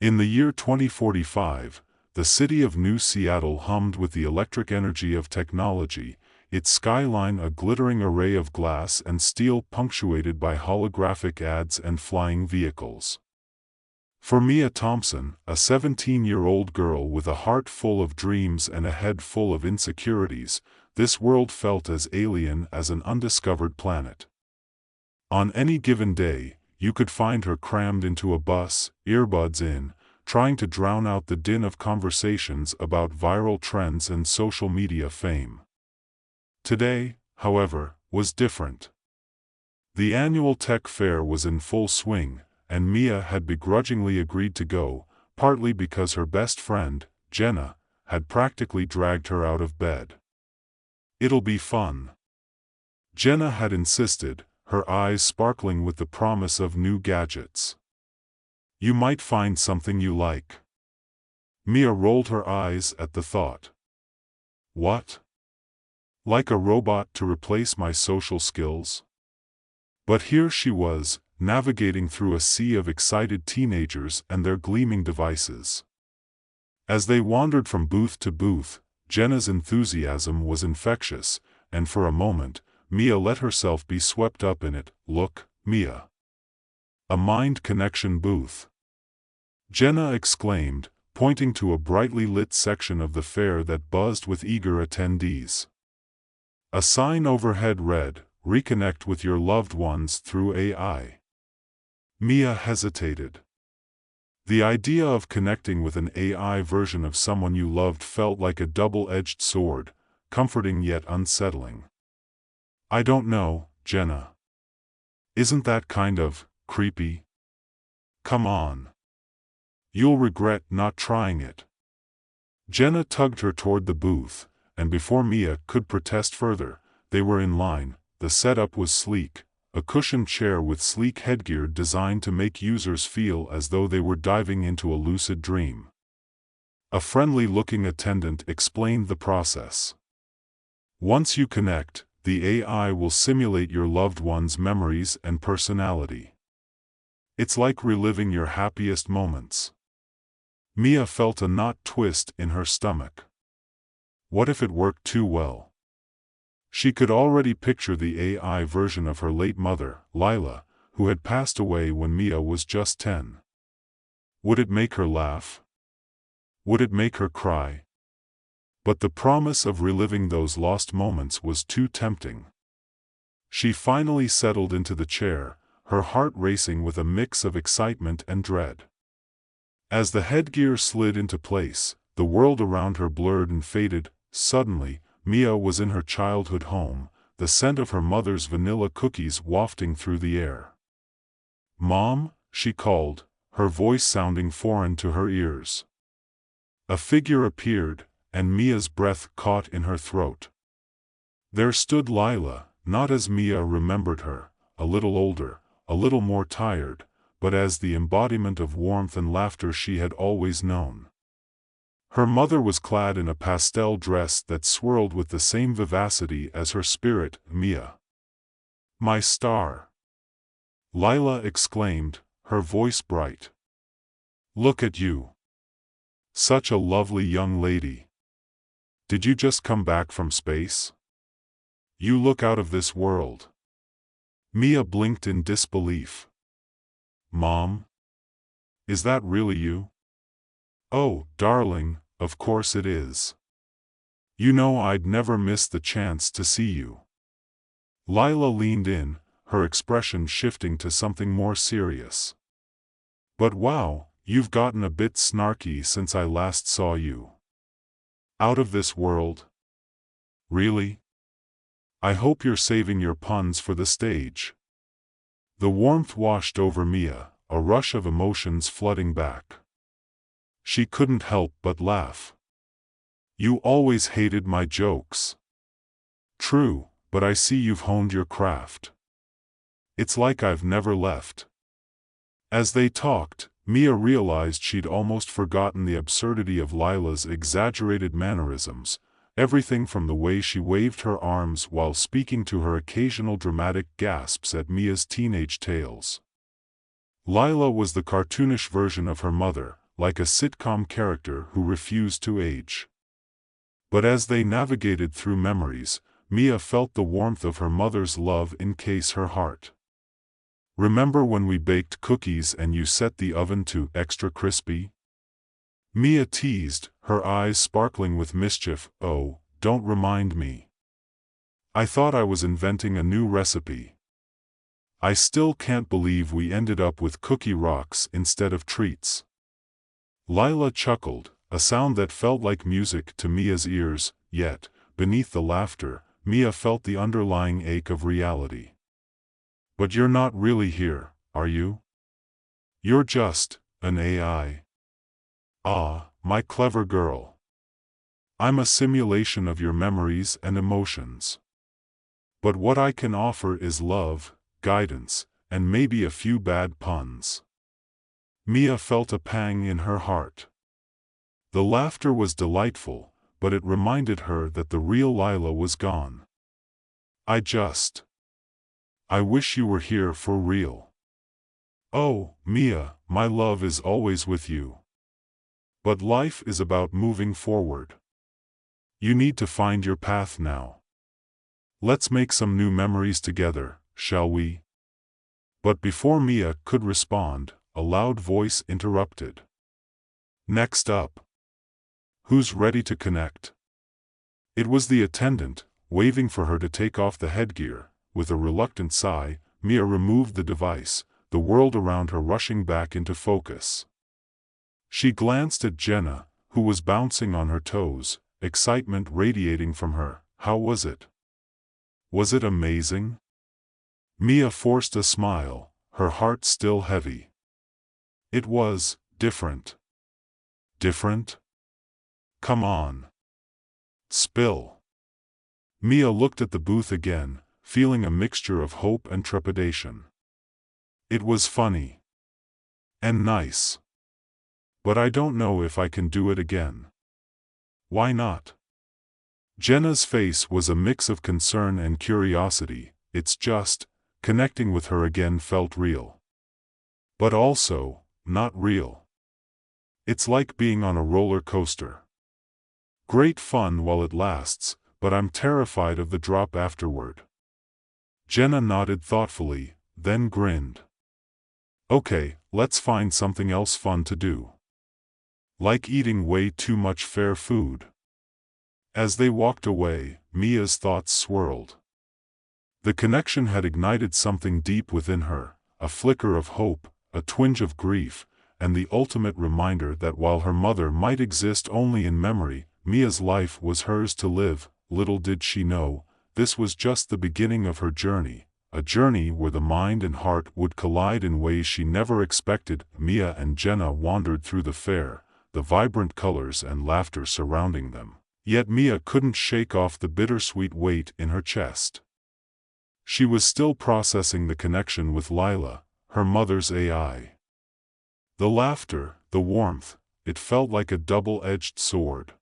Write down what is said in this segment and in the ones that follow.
In the year 2045, the city of New Seattle hummed with the electric energy of technology, its skyline a glittering array of glass and steel punctuated by holographic ads and flying vehicles. For Mia Thompson, a 17-year-old girl with a heart full of dreams and a head full of insecurities, this world felt as alien as an undiscovered planet. On any given day, you could find her crammed into a bus, earbuds in, trying to drown out the din of conversations about viral trends and social media fame. Today, however, was different. The annual tech fair was in full swing, and Mia had begrudgingly agreed to go, partly because her best friend, Jenna, had practically dragged her out of bed. "It'll be fun," Jenna had insisted, her eyes sparkling with the promise of new gadgets. "You might find something you like." Mia rolled her eyes at the thought. What? Like a robot to replace my social skills? But here she was, navigating through a sea of excited teenagers and their gleaming devices. As they wandered from booth to booth, Jenna's enthusiasm was infectious, and for a moment, Mia let herself be swept up in it. "Look, Mia. A mind connection booth," Jenna exclaimed, pointing to a brightly lit section of the fair that buzzed with eager attendees. A sign overhead read, "Reconnect with your loved ones through AI." Mia hesitated. The idea of connecting with an AI version of someone you loved felt like a double-edged sword, comforting yet unsettling. "I don't know, Jenna. Isn't that kind of creepy? Come on. You'll regret not trying it." Jenna tugged her toward the booth, and before Mia could protest further, they were in line. The setup was sleek, a cushioned chair with sleek headgear designed to make users feel as though they were diving into a lucid dream. A friendly-looking attendant explained the process. "Once you connect, the AI will simulate your loved one's memories and personality. It's like reliving your happiest moments." Mia felt a knot twist in her stomach. What if it worked too well? She could already picture the AI version of her late mother, Lila, who had passed away when Mia was just 10. Would it make her laugh? Would it make her cry? But the promise of reliving those lost moments was too tempting. She finally settled into the chair, her heart racing with a mix of excitement and dread. As the headgear slid into place, the world around her blurred and faded. Suddenly, Mia was in her childhood home, the scent of her mother's vanilla cookies wafting through the air. "Mom," she called, her voice sounding foreign to her ears. A figure appeared, and Mia's breath caught in her throat. There stood Lila, not as Mia remembered her, a little older, a little more tired, but as the embodiment of warmth and laughter she had always known. Her mother was clad in a pastel dress that swirled with the same vivacity as her spirit. "Mia. My star," Lila exclaimed, her voice bright. "Look at you. Such a lovely young lady. Did you just come back from space? You look out of this world." Mia blinked in disbelief. "Mom? Is that really you?" "Oh, darling, of course it is. You know I'd never miss the chance to see you." Lila leaned in, her expression shifting to something more serious. "But wow, you've gotten a bit snarky since I last saw you. Out of this world? Really? I hope you're saving your puns for the stage." The warmth washed over Mia, a rush of emotions flooding back. She couldn't help but laugh. "You always hated my jokes." "True, but I see you've honed your craft. It's like I've never left." As they talked, Mia realized she'd almost forgotten the absurdity of Lila's exaggerated mannerisms, everything from the way she waved her arms while speaking to her occasional dramatic gasps at Mia's teenage tales. Lila was the cartoonish version of her mother, like a sitcom character who refused to age. But as they navigated through memories, Mia felt the warmth of her mother's love encase her heart. "Remember when we baked cookies and you set the oven to extra crispy?" Mia teased, her eyes sparkling with mischief. "Oh, don't remind me. I thought I was inventing a new recipe. I still can't believe we ended up with cookie rocks instead of treats." Lila chuckled, a sound that felt like music to Mia's ears, yet, beneath the laughter, Mia felt the underlying ache of reality. "But you're not really here, are you? You're just an AI. Ah, my clever girl. I'm a simulation of your memories and emotions. But what I can offer is love, guidance, and maybe a few bad puns." Mia felt a pang in her heart. The laughter was delightful, but it reminded her that the real Lila was gone. I wish you were here for real. Oh, Mia, my love is always with you. But life is about moving forward. You need to find your path now. Let's make some new memories together, shall we?" But before Mia could respond, a loud voice interrupted. "Next up. Who's ready to connect?" It was the attendant, waving for her to take off the headgear. With a reluctant sigh, Mia removed the device, the world around her rushing back into focus. She glanced at Jenna, who was bouncing on her toes, excitement radiating from her. "How was it? Was it amazing?" Mia forced a smile, her heart still heavy. "It was different." "Different? Come on. Spill." Mia looked at the booth again, feeling a mixture of hope and trepidation. "It was funny. And nice. But I don't know if I can do it again." "Why not?" Jenna's face was a mix of concern and curiosity. "It's just, connecting with her again felt real. But also, not real. It's like being on a roller coaster. Great fun while it lasts, but I'm terrified of the drop afterward." Jenna nodded thoughtfully, then grinned. "Okay, let's find something else fun to do. Like eating way too much fair food." As they walked away, Mia's thoughts swirled. The connection had ignited something deep within her, a flicker of hope, a twinge of grief, and the ultimate reminder that while her mother might exist only in memory, Mia's life was hers to live. Little did she know, this was just the beginning of her journey, a journey where the mind and heart would collide in ways she never expected. Mia and Jenna wandered through the fair, the vibrant colors and laughter surrounding them. Yet Mia couldn't shake off the bittersweet weight in her chest. She was still processing the connection with Lila, her mother's AI. The laughter, the warmth, it felt like a double-edged sword.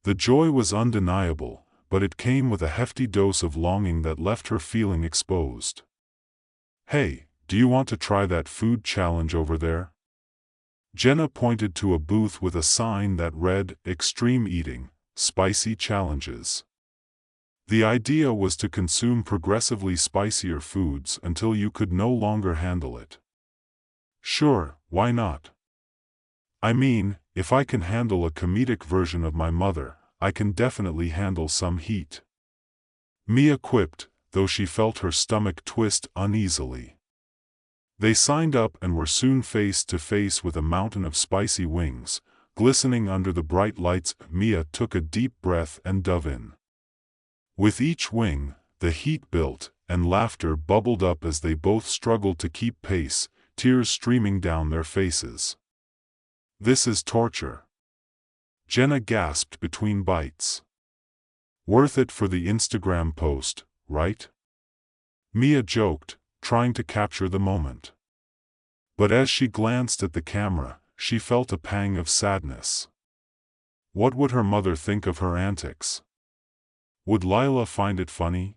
The joy was undeniable, but it came with a hefty dose of longing that left her feeling exposed. "Hey, do you want to try that food challenge over there?" Jenna pointed to a booth with a sign that read, "Extreme Eating, Spicy Challenges." The idea was to consume progressively spicier foods until you could no longer handle it. "Sure, why not? I mean, if I can handle a comedic version of my mother, I can definitely handle some heat," Mia quipped, though she felt her stomach twist uneasily. They signed up and were soon face to face with a mountain of spicy wings, glistening under the bright lights. Mia took a deep breath and dove in. With each wing, the heat built, and laughter bubbled up as they both struggled to keep pace, tears streaming down their faces. "This is torture," Jenna gasped between bites. "Worth it for the Instagram post, right?" Mia joked, trying to capture the moment. But as she glanced at the camera, she felt a pang of sadness. What would her mother think of her antics? Would Lila find it funny?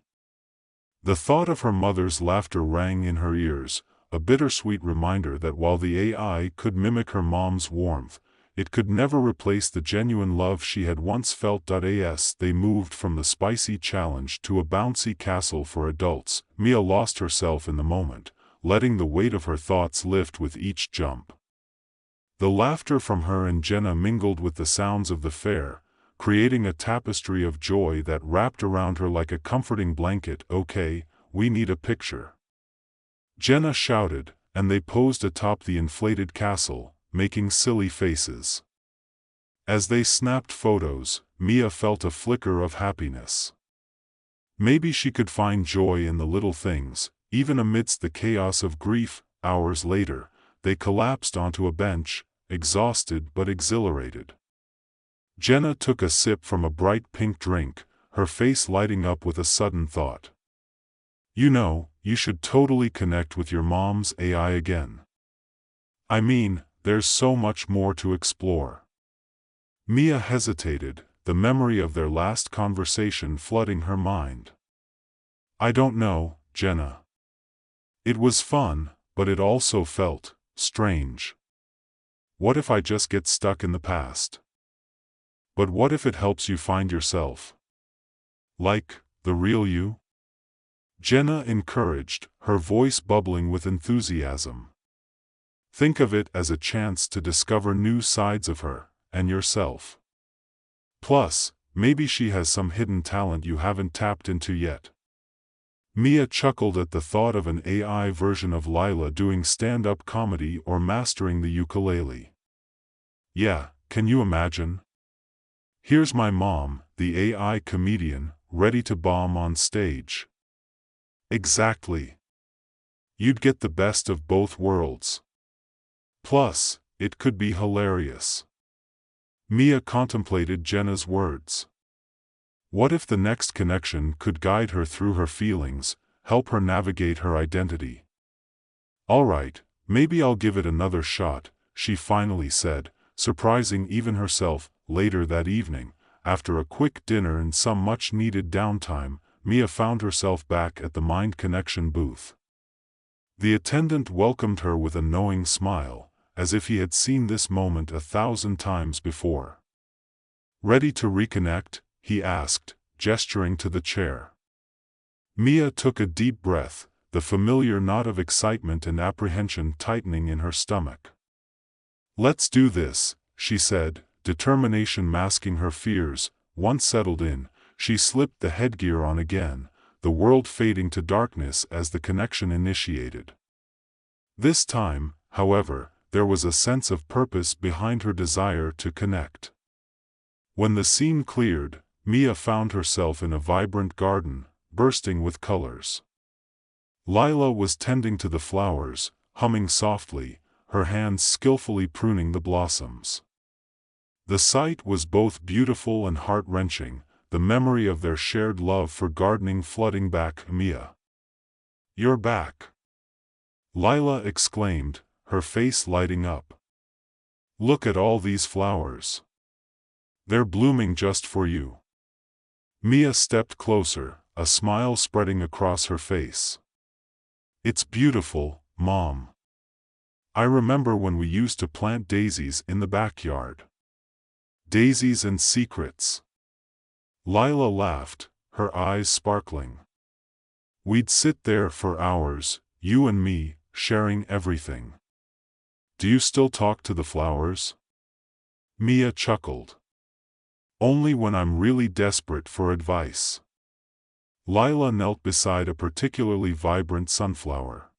The thought of her mother's laughter rang in her ears, a bittersweet reminder that while the AI could mimic her mom's warmth, it could never replace the genuine love she had once felt. As they moved from the spicy challenge to a bouncy castle for adults, Mia lost herself in the moment, letting the weight of her thoughts lift with each jump. The laughter from her and Jenna mingled with the sounds of the fair, creating a tapestry of joy that wrapped around her like a comforting blanket. "Okay, we need a picture," Jenna shouted, and they posed atop the inflated castle, making silly faces. As they snapped photos, Mia felt a flicker of happiness. Maybe she could find joy in the little things, even amidst the chaos of grief. Hours later, they collapsed onto a bench, exhausted but exhilarated. Jenna took a sip from a bright pink drink, her face lighting up with a sudden thought. "You know, you should totally connect with your mom's AI again. I mean, there's so much more to explore." Mia hesitated, the memory of their last conversation flooding her mind. "I don't know, Jenna. It was fun, but it also felt strange. What if I just get stuck in the past? But what if it helps you find yourself? Like, the real you?" Jenna encouraged, her voice bubbling with enthusiasm. "Think of it as a chance to discover new sides of her, and yourself. Plus, maybe she has some hidden talent you haven't tapped into yet." Mia chuckled at the thought of an AI version of Lila doing stand-up comedy or mastering the ukulele. "Yeah, can you imagine? Here's my mom, the AI comedian, ready to bomb on stage." "Exactly. You'd get the best of both worlds. Plus, it could be hilarious." Mia contemplated Jenna's words. What if the next connection could guide her through her feelings, help her navigate her identity? "All right, maybe I'll give it another shot," she finally said, surprising even herself. Later that evening, after a quick dinner and some much-needed downtime, Mia found herself back at the Mind Connection booth. The attendant welcomed her with a knowing smile, as if he had seen this moment 1,000 times before. "Ready to reconnect?" he asked, gesturing to the chair. Mia took a deep breath, the familiar knot of excitement and apprehension tightening in her stomach. "Let's do this," she said, determination masking her fears. Once settled in, she slipped the headgear on again, the world fading to darkness as the connection initiated. This time, however, there was a sense of purpose behind her desire to connect. When the scene cleared, Mia found herself in a vibrant garden, bursting with colors. Lila was tending to the flowers, humming softly, her hands skillfully pruning the blossoms. The sight was both beautiful and heart-wrenching, the memory of their shared love for gardening flooding back. "Mia, you're back!" Lila exclaimed, her face lighting up. "Look at all these flowers. They're blooming just for you." Mia stepped closer, a smile spreading across her face. "It's beautiful, Mom. I remember when we used to plant daisies in the backyard. Daisies and secrets." Lila laughed, her eyes sparkling. "We'd sit there for hours, you and me, sharing everything." "Do you still talk to the flowers?" Mia chuckled. "Only when I'm really desperate for advice." Lila knelt beside a particularly vibrant sunflower.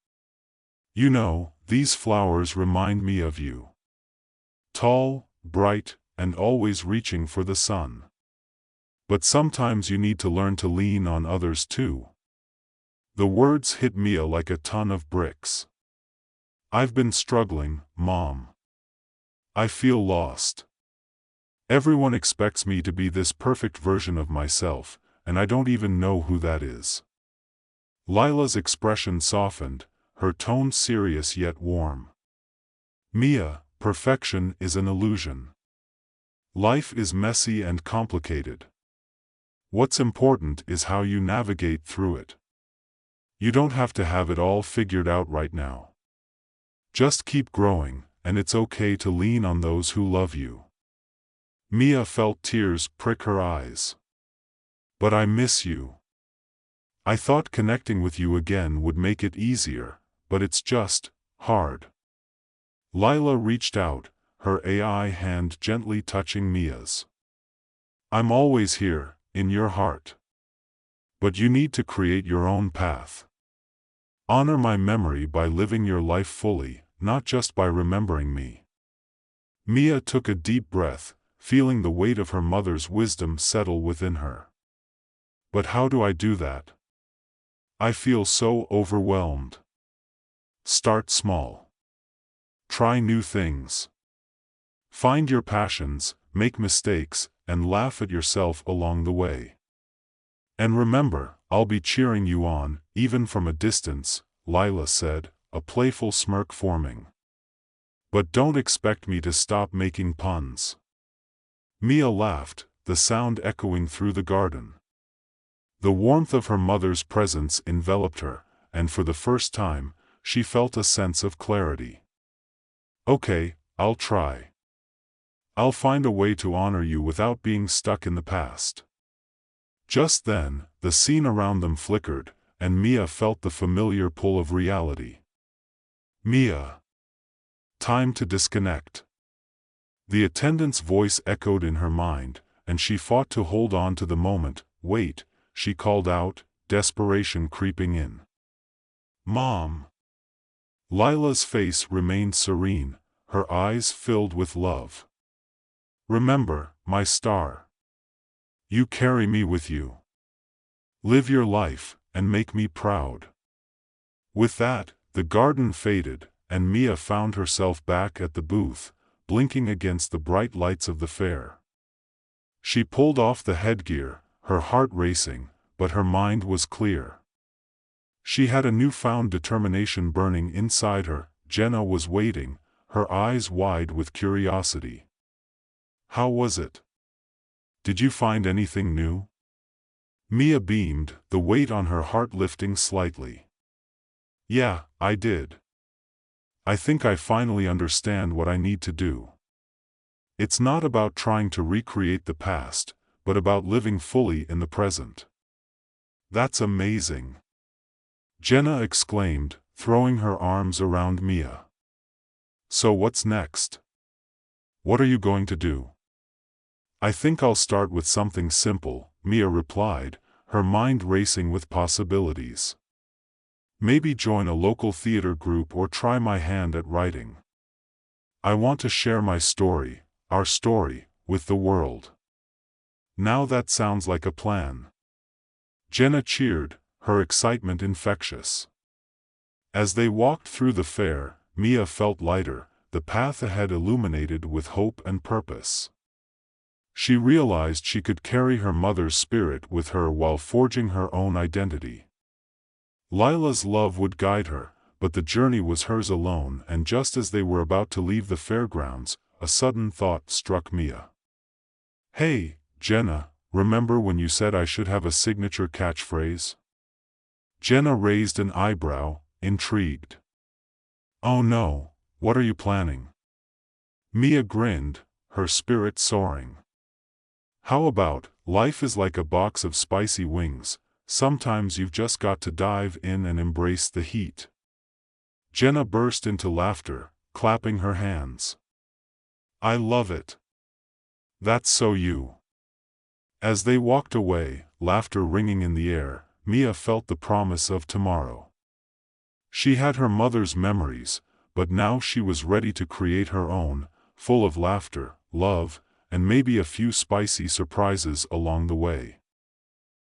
"You know, these flowers remind me of you. Tall, bright, and always reaching for the sun. But sometimes you need to learn to lean on others too." The words hit Mia like a ton of bricks. "I've been struggling, Mom. I feel lost. Everyone expects me to be this perfect version of myself, and I don't even know who that is." Lila's expression softened, her tone serious yet warm. "Mia, perfection is an illusion. Life is messy and complicated. What's important is how you navigate through it. You don't have to have it all figured out right now." Just keep growing, and it's okay to lean on those who love you. Mia felt tears prick her eyes. But I miss you. I thought connecting with you again would make it easier, but it's just hard. Lila reached out, her AI hand gently touching Mia's. I'm always here, in your heart. But you need to create your own path. Honor my memory by living your life fully, not just by remembering me. Mia took a deep breath, feeling the weight of her mother's wisdom settle within her. But how do I do that? I feel so overwhelmed. Start small. Try new things. Find your passions, make mistakes, and laugh at yourself along the way. And remember, I'll be cheering you on, even from a distance, Lila said, a playful smirk forming. But don't expect me to stop making puns. Mia laughed, the sound echoing through the garden. The warmth of her mother's presence enveloped her, and for the first time, she felt a sense of clarity. Okay, I'll try. I'll find a way to honor you without being stuck in the past. Just then, the scene around them flickered, and Mia felt the familiar pull of reality. Mia. Time to disconnect. The attendant's voice echoed in her mind, and she fought to hold on to the moment. Wait, she called out, desperation creeping in. Mom. Lila's face remained serene, her eyes filled with love. Remember, my star. You carry me with you. Live your life, and make me proud. With that, the garden faded, and Mia found herself back at the booth, blinking against the bright lights of the fair. She pulled off the headgear, her heart racing, but her mind was clear. She had a newfound determination burning inside her. Jenna was waiting, her eyes wide with curiosity. How was it? Did you find anything new? Mia beamed, the weight on her heart lifting slightly. Yeah, I did. I think I finally understand what I need to do. It's not about trying to recreate the past, but about living fully in the present. That's amazing. Jenna exclaimed, throwing her arms around Mia. So what's next? What are you going to do? I think I'll start with something simple, Mia replied, her mind racing with possibilities. Maybe join a local theater group or try my hand at writing. I want to share my story, our story, with the world. Now that sounds like a plan. Jenna cheered, her excitement infectious. As they walked through the fair, Mia felt lighter, the path ahead illuminated with hope and purpose. She realized she could carry her mother's spirit with her while forging her own identity. Lila's love would guide her, but the journey was hers alone, and just as they were about to leave the fairgrounds, a sudden thought struck Mia. Hey, Jenna, remember when you said I should have a signature catchphrase? Jenna raised an eyebrow, intrigued. Oh no, what are you planning? Mia grinned, her spirit soaring. How about, life is like a box of spicy wings, sometimes you've just got to dive in and embrace the heat. Jenna burst into laughter, clapping her hands. I love it. That's so you. As they walked away, laughter ringing in the air, Mia felt the promise of tomorrow. She had her mother's memories, but now she was ready to create her own, full of laughter, love, and maybe a few spicy surprises along the way.